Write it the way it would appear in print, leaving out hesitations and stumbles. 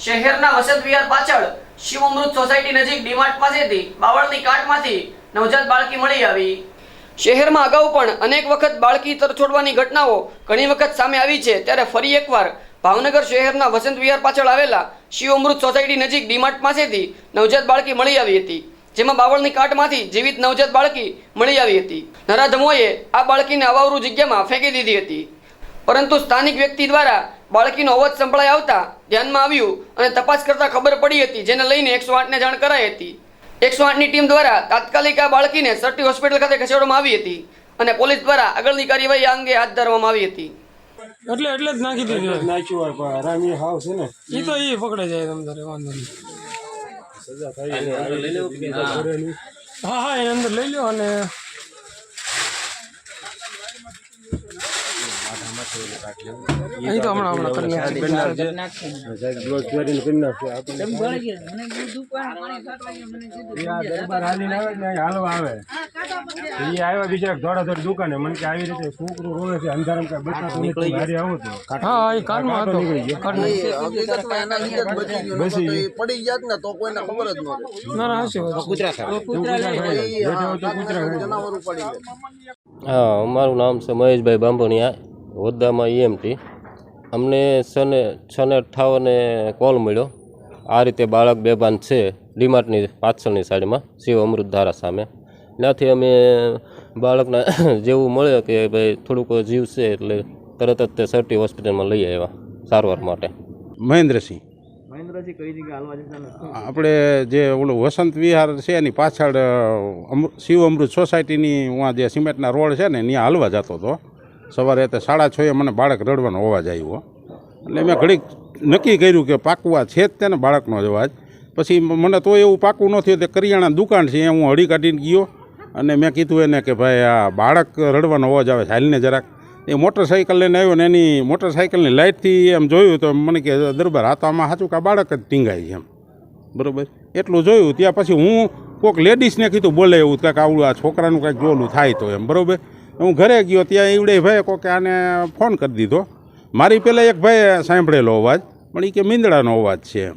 શહેરના વસંત વિહાર પાછળ શિવ અમૃત સોસાયટી નજીક ડીમાર્ટ પાસેથી બાવળની કાટમાંથી નવજાત બાળકી મળી આવી। શહેરમાં અગાઉ પણ અનેક વખત બાળકી તરછોડવાની ઘટનાઓ ઘણી વખત સામે આવી છે, ત્યારે ફરી એકવાર ભાવનગર શહેરના વસંત વિહાર પાછળ આવેલા શિવ અમૃત સોસાયટી નજીક ડીમાર્ટ પાસેથી નવજાત બાળકી મળી આવી હતી, જેમાં બાવળની કાટમાંથી જીવિત નવજાત બાળકી મળી આવી હતી। નરાધમોએ આ બાળકીને અવાવરૂ જગ્યામાં ફેંકી દીધી હતી, પરંતુ સ્થાનિક વ્યક્તિ દ્વારા બાળકીનો અવાજ સંભળાઈ આવતા ધ્યાનમાં આવ્યું અને તપાસ કરતા ખબર પડી હતી, જેને લઈને 108ને જાણ કરાઈ હતી। 108ની ટીમ દ્વારા તાત્કાલિક આ બાળકીને સરટી હોસ્પિટલ ખાતે ખસેડવામાં આવી હતી અને પોલીસ દ્વારા આગળની કાર્યવાહી આ અંગે હાથ ધરવામાં આવી હતી। એટલે જ નાખી દીધું, નાખ્યું હોય પણ રામી હાવ છે ને એ તો એ પકડે જાય તમારે વાંધો નહીં। સજા થાય હા હા એને અંદર લઈ લો અને અહીં તો હમણાં આવ્યા બીજા દોડા દુકાને મને કે આવી રીતે છોકરું રોવે છે અંધારામ કઈ બતાતું નથી હારે આવું તો હા એ કાનમાં હતો પડી ગયા ને તો કોઈને ખબર જ નહોતી। ના ના હશે જનાવર પડી ગયા। હા, મારું નામ છે મહેશભાઈ બાંભણિયા, હોદ્દામાં EMT। અમને 6:58 કોલ મળ્યો, આ રીતે બાળક બેભાન છે ડીમાર્ટની પાછળની સાઈડમાં શિવ અમૃત ધારા સામે। ત્યાંથી અમે બાળકના જેવું મળે કે ભાઈ થોડુંક જીવ છે એટલે તરત જ તે સરટી હોસ્પિટલમાં લઈ આવ્યા સારવાર માટે। મહેન્દ્રસિંહ આપણે જે ઓલું વસંત વિહાર છે એની પાછળ શિવ અમૃત સોસાયટીની ત્યાં જે સિમેન્ટના રોડ છે ને ત્યાં હાલવા જતો હતો સવારે 6:30 મને બાળક રડવાનો અવાજ આવ્યો એટલે મેં ઘડીક નક્કી કર્યું કે પાકવા છે જ તેને બાળકનો જ અવાજ। પછી મને તો એવું પાકું ન થયું તે કરિયાણા દુકાન છે હું હળી કાઢીને ગયો અને મેં કીધું એને કે ભાઈ આ બાળક રડવાનો અવાજ આવે છે હાલને જરાક। એ મોટરસાઇકલ લઈને આવ્યો ને એની મોટરસાઇકલની લાઇટથી એમ જોયું તો મને કે દરબાર આ તો આમાં સાચું કે બાળક જ ટીંગાય છે એમ, બરાબર એટલું જોયું। ત્યાં પછી હું કોઈક લેડીઝને કીધું બોલે એવું કાંઈક આવડું આ છોકરાનું કાંઈક જોલું થાય તો એમ, બરાબર। હું ઘરે ગયો ત્યાં એવડે ભાઈ કોકે આને ફોન કરી દીધો। મારી પહેલાં એક ભાઈ સાંભળેલો અવાજ પણ એ કે મીંદડાનો અવાજ છે એમ,